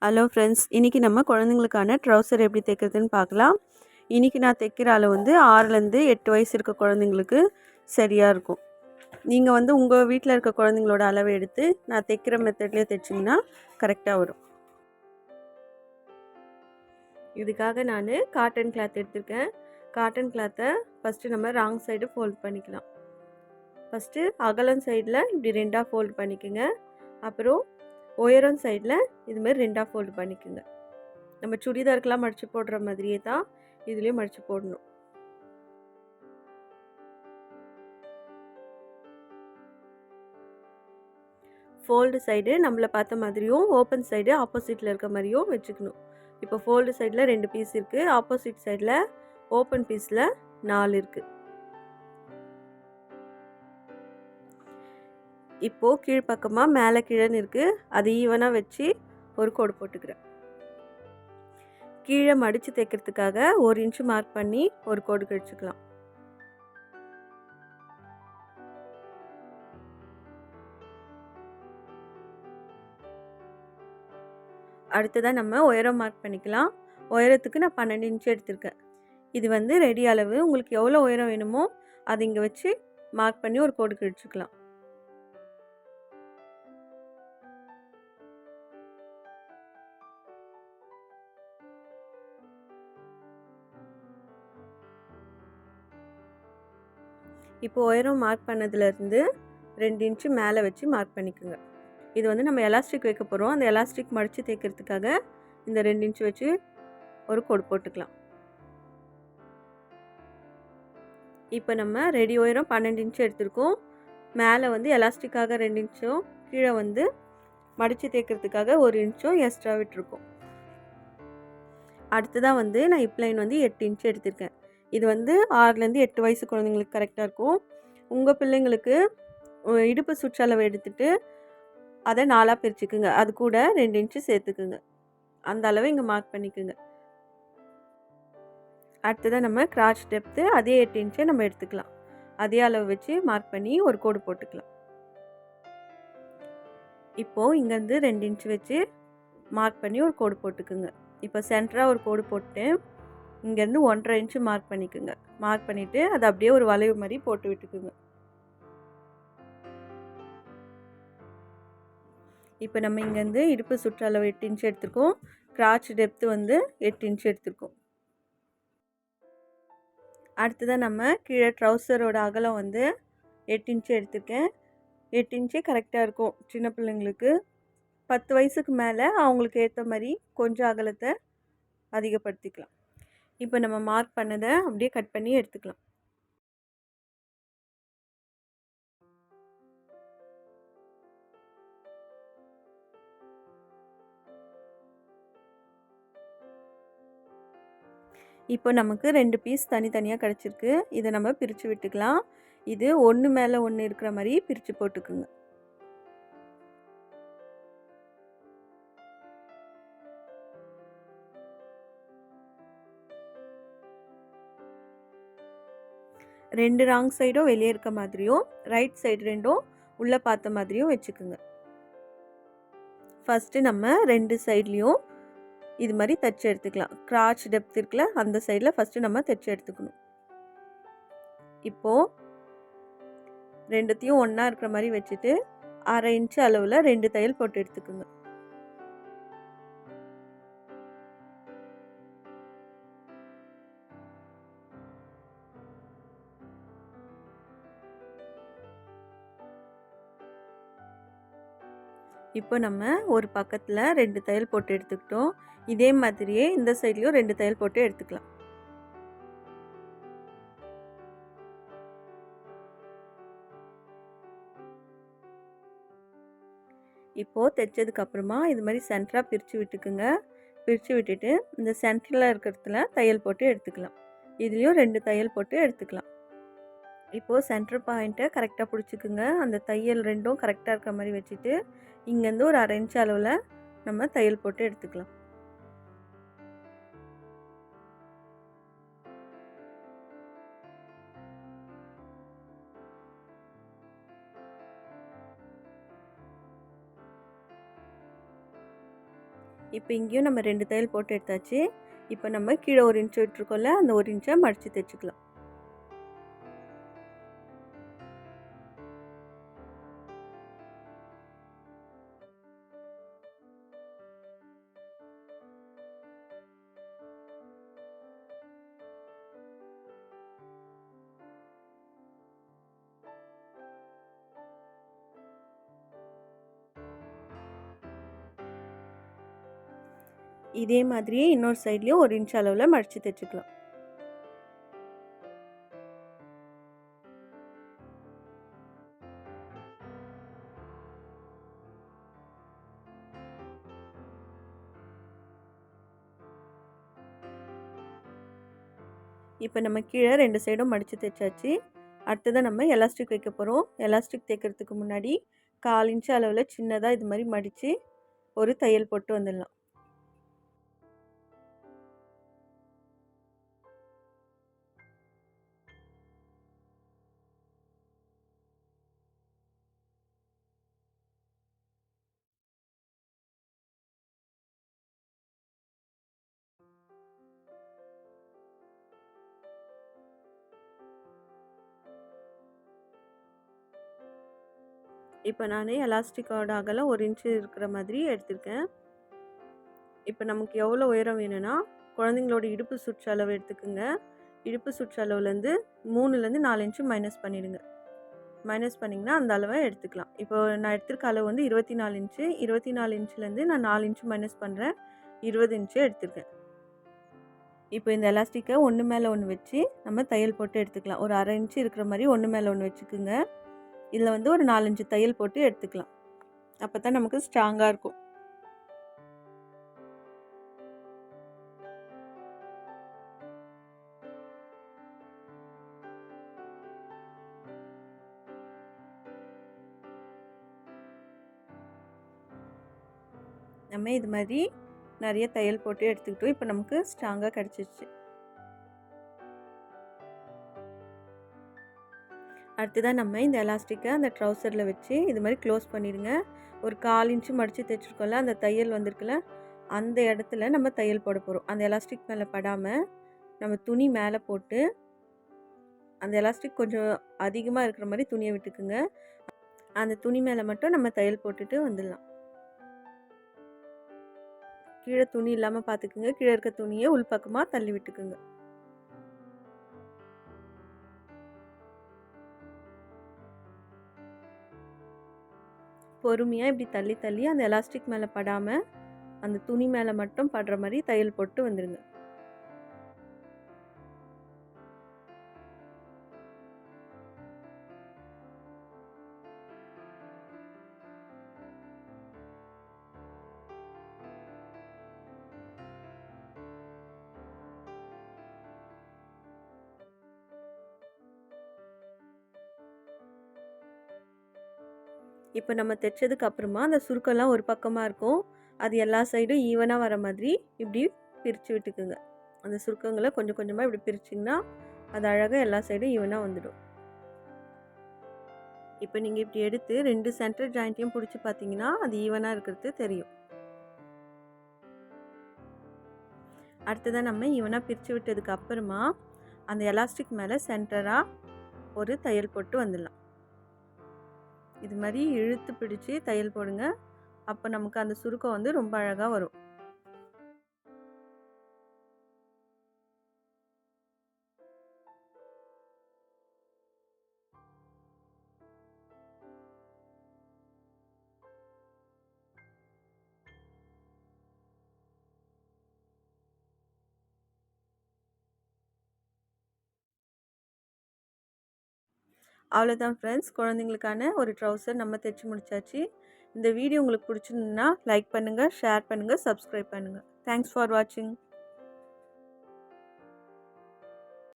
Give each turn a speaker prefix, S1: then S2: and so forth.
S1: Hello friends, இன்றைக்கி நம்ம குழந்தைங்களுக்கான trouser எப்படி தைக்கிறதுன்னு பார்க்கலாம். இன்றைக்கி நான் தைக்கிற அளவு வந்து 6லேருந்து 8 வயசு இருக்க குழந்தைங்களுக்கு சரியாக இருக்கும். நீங்கள் வந்து உங்கள் வீட்டில் இருக்க குழந்தைங்களோட அளவை எடுத்து நான் தைக்கிற மெத்தட்லேயே தைச்சிங்கன்னா கரெக்டாக வரும். இதுக்காக நான் காட்டன் கிளாத் எடுத்திருக்கேன். காட்டன் கிளாத்தை ஃபஸ்ட்டு நம்ம ராங் சைடு ஃபோல்ட் பண்ணிக்கலாம். ஃபஸ்ட்டு அகலம் சைடில் இப்படி 2ஆக ஃபோல்ட் பண்ணிக்கோங்க. அப்புறம் உயரம் சைடில் இதுமாதிரி 2ஆக ஃபோல்டு பண்ணிக்கோங்க. நம்ம சுடிதாருக்கெலாம் மடித்து போடுற மாதிரியே தான் இதுலேயும் மடித்து போடணும். ஃபோல்டு சைடு நம்மளை பார்த்த மாதிரியும் ஓப்பன் சைடு ஆப்போசிட்டில் இருக்க மாதிரியும் வச்சுக்கணும். இப்போ ஃபோல்டு சைடில் 2 பீஸ் இருக்குது, ஆப்போசிட் சைடில் ஓப்பன் பீஸில் 4 இருக்குது. இப்போது கீழ்ப்பக்கமாக மேலே கீழேன்னு இருக்குது, அது ஈவனாக வச்சு ஒரு கோடு போட்டுக்கிறேன். கீழே மடித்து தைக்கிறதுக்காக 1 இன்ச்சு மார்க் பண்ணி ஒரு கோடு கழிச்சுக்கலாம். அடுத்ததாக நம்ம உயரம் மார்க் பண்ணிக்கலாம். உயரத்துக்கு நான் 12 இன்ச்சு எடுத்திருக்கேன். இது வந்து ரெடி அளவு. உங்களுக்கு எவ்வளோ உயரம் வேணுமோ அது இங்கே வச்சு மார்க் பண்ணி ஒரு கோடு கழிச்சுக்கலாம். இப்போ உயரம் மார்க் பண்ணதுலேருந்து 2 இன்ச்சு மேலே வச்சு மார்க் பண்ணிக்கோங்க. இது வந்து நம்ம எலாஸ்டிக் வைக்க போகிறோம். அந்த எலாஸ்டிக் மடித்து தைக்கிறதுக்காக இந்த 2 இன்ச்சு வச்சு ஒரு கோடு போட்டுக்கலாம். இப்போ நம்ம ரெடி உயரம் 12 இன்ச்சு எடுத்திருக்கோம். மேலே வந்து எலாஸ்டிக்காக 2 இன்ச்சும், கீழே வந்து மடித்து தைக்கிறதுக்காக 1 இன்ச்சும் எக்ஸ்ட்ரா விட்டுருக்கோம். அடுத்ததாக வந்து நான் இப்லைன் வந்து 8 இன்ச்சு எடுத்திருக்கேன். இது வந்து 6லேருந்து 8 வயசு குழந்தைங்களுக்கு கரெக்டாக இருக்கும். உங்கள் பிள்ளைங்களுக்கு இடுப்பு சுற்றளவு எடுத்துகிட்டு அதை 4ஆக பிரிச்சுக்குங்க. அது கூட 2 இன்ச்சு சேர்த்துக்குங்க. அந்த அளவை இங்கே மார்க் பண்ணிக்குங்க. அடுத்ததாக நம்ம கிராச் டெப்த்து அதே 8 இன்ச்சை நம்ம எடுத்துக்கலாம். அதே அளவு வச்சு மார்க் பண்ணி ஒரு கோடு போட்டுக்கலாம். இப்போது இங்கேருந்து 2 இன்ச்சு வச்சு மார்க் பண்ணி ஒரு கோடு போட்டுக்குங்க. இப்போ சென்டராக ஒரு கோடு போட்டு இங்கேருந்து 1.5 இன்ச்சு மார்க் பண்ணிக்கோங்க. மார்க் பண்ணிவிட்டு அதை அப்படியே ஒரு வளைவு மாதிரி போட்டு விட்டுக்குங்க. இப்போ நம்ம இங்கேருந்து இடுப்பு சுற்றளவு 8 இன்ச்சு எடுத்துருக்கோம். கிராச் டெப்த்து வந்து 8 இன்ச்சு எடுத்துருக்கோம். அடுத்ததாக நம்ம கீழே ட்ரௌசரோட அகலம் வந்து 8 இன்ச்சு எடுத்துருக்கேன். 8 இன்ச்சே கரெக்டாக இருக்கும் சின்ன பிள்ளைங்களுக்கு. 10 வயசுக்கு மேலே அவங்களுக்கு ஏற்ற மாதிரி கொஞ்சம் அகலத்தை அதிகப்படுத்திக்கலாம். இப்போ நம்ம மார்க் பண்ணதை அப்படியே கட் பண்ணி எடுத்துக்கலாம். இப்போ நமக்கு 2 பீஸ் தனித்தனியாக கிடச்சிருக்கு. இதை நம்ம பிரித்து விட்டுக்கலாம். இது ஒன்று மேலே ஒன்று இருக்கிற மாதிரி பிரித்து போட்டுக்குங்க. ரெண்டு ராங் சைடும் வெளியே இருக்க மாதிரியும், ரைட் சைடு 2ம் உள்ளே பார்த்த மாதிரியும் வச்சுக்குங்க. ஃபஸ்ட்டு நம்ம 2 சைட்லேயும் இது மாதிரி தைச்சி எடுத்துக்கலாம். கிராச் டெப்த் இருக்குல்ல, அந்த சைடில் ஃபஸ்ட்டு நம்ம தைச்சி எடுத்துக்கணும். இப்போது ரெண்டுத்தையும் ஒன்றா இருக்கிற மாதிரி வச்சுட்டு 1/2 இன்ச்சு அளவில் 2 தையல் போட்டு எடுத்துக்குங்க. இப்போ நம்ம ஒரு பக்கத்தில் 2 தையல் போட்டு எடுத்துக்கிட்டோம். இதே மாதிரியே இந்த சைட்லேயும் 2 தையல் போட்டு எடுத்துக்கலாம். இப்போது தைச்சதுக்கப்புறமா இது மாதிரி சென்டராக பிரித்து விட்டுக்குங்க. பிரித்து விட்டுட்டு இந்த சென்டரில் இருக்கிறதுல தையல் போட்டு எடுத்துக்கலாம். இதுலேயும் 2 தையல் போட்டு எடுத்துக்கலாம். இப்போது சென்டர் பாயிண்ட்டை கரெக்டாக பிடிச்சிக்குங்க. அந்த தையல் 2ம் கரெக்டாக இருக்கிற மாதிரி வச்சுட்டு இங்கேருந்து ஒரு 1/2 இன்ச்சு அளவில் நம்ம தையல் போட்டு எடுத்துக்கலாம். இப்போ இங்கேயும் நம்ம 2 தையல் போட்டு எடுத்தாச்சு. இப்போ நம்ம கீழே 1 இன்ச் விட்டுருக்கோம்ல, அந்த 1 இன்ச்சை மடித்து தைச்சுக்கலாம். இதே மாதிரியே இன்னொரு சைட்லேயும் 1 இன்ச் அளவில் மடித்து தைச்சுக்கலாம். இப்போ நம்ம கீழே 2 சைடும் மடித்து தைச்சாச்சு. அடுத்ததாக நம்ம எலாஸ்டிக் வைக்க போகிறோம். எலாஸ்டிக் தைக்கிறதுக்கு முன்னாடி 1/4 இன்ச் அளவில் சின்னதாக இது மாதிரி மடித்து ஒரு தையல் போட்டு வந்துடலாம். இப்போ நான் எலாஸ்டிக்கோட அகலம் 1 இன்ச்சு இருக்கிற மாதிரி எடுத்திருக்கேன். இப்போ நமக்கு எவ்வளோ உயரம் வேணும்னா, குழந்தைங்களோட இடுப்பு சுற்றளவு எடுத்துக்கோங்க. இடுப்பு சுற்றளவுலேருந்து 3லேருந்து 4 இன்ச்சு மைனஸ் பண்ணிடுங்க. மைனஸ் பண்ணிங்கன்னா அந்த அளவை எடுத்துக்கலாம். இப்போ நான் எடுத்திருக்க அளவு வந்து 24 இன்ச்சு. 24 இன்ச்சுலேருந்து நான் 4 இன்ச்சு மைனஸ் பண்ணுறேன். 20 இன்ச்சு எடுத்திருக்கேன். இப்போ இந்த எலாஸ்டிக்கை ஒன்று மேலே ஒன்று வச்சு நம்ம தையல் போட்டு எடுத்துக்கலாம். ஒரு 1/2 இன்ச்சு இருக்கிற மாதிரி ஒன்று மேலே ஒன்று வச்சுக்குங்க. இதில் வந்து ஒரு 4, 5 தையல் போட்டு எடுத்துக்கலாம். அப்போ தான் நமக்கு ஸ்ட்ராங்காக இருக்கும். நம்ம இது மாதிரி நிறைய தையல் போட்டு எடுத்துக்கிட்டோம். இப்போ நமக்கு ஸ்ட்ராங்காக கிடச்சிருச்சு. அடுத்ததாக நம்ம இந்த எலாஸ்டிக்கை அந்த ட்ரௌசரில் வச்சு இது மாதிரி க்ளோஸ் பண்ணிடுங்க. ஒரு 1/4 இன்ச்சு மடித்து தைச்சிருக்கோம்ல, அந்த தையல் வந்திருக்குல்ல, அந்த இடத்துல நம்ம தையல் போட போகிறோம். அந்த எலாஸ்டிக் மேலே படாமல் நம்ம துணி மேலே போட்டு, அந்த எலாஸ்டிக் கொஞ்சம் அதிகமாக இருக்கிற மாதிரி துணியை விட்டுக்குங்க. அந்த துணி மேலே மட்டும் நம்ம தையல் போட்டுட்டு வந்துடலாம். கீழே துணி இல்லாமல் பார்த்துக்குங்க. கீழே இருக்க துணியை உள்பக்கமாக தள்ளி விட்டுக்குங்க. பொறுமையாக இப்படி தள்ளி தள்ளி அந்த எலாஸ்டிக் மேலே படாமல் அந்த துணி மேலே மட்டும் படுற மாதிரி தையல் போட்டு வந்துடுங்க. இப்போ நம்ம தைச்சதுக்கு அப்புறமா அந்த சுருக்கம்லாம் ஒரு பக்கமாக இருக்கும். அது எல்லா சைடும் ஈவனாக வர மாதிரி இப்படி பிரித்து விட்டுக்குங்க. அந்த சுருக்கங்களை கொஞ்சம் கொஞ்சமாக இப்படி பிரிச்சிங்கன்னா அது அழகாக எல்லா சைடும் ஈவனாக வந்துடும். இப்போ நீங்கள் இப்படி எடுத்து 2 சென்டர் ஜாயிண்ட்டையும் பிடிச்சி பார்த்தீங்கன்னா அது ஈவனாக இருக்கிறது தெரியும். அடுத்ததாக நம்ம ஈவனாக பிரித்து விட்டதுக்கு அப்புறமா அந்த எலாஸ்டிக் மேலே சென்டராக ஒரு தையல் போட்டு வந்துடலாம். இது மாதிரி இழுத்து பிடிச்சி தையல் போடுங்க. அப்போ நமக்கு அந்த சுருக்கம் வந்து ரொம்ப அழகாக வரும். அவ்வளோதான் ஃப்ரெண்ட்ஸ், குழந்தைங்களுக்கான ஒரு ட்ரௌசர் நம்ம தைச்சி முடிச்சாச்சு. இந்த வீடியோ உங்களுக்கு பிடிச்சிருந்துன்னா லைக் பண்ணுங்கள், ஷேர் பண்ணுங்கள், சப்ஸ்கிரைப் பண்ணுங்கள். தேங்க்ஸ் ஃபார் வாட்சிங்.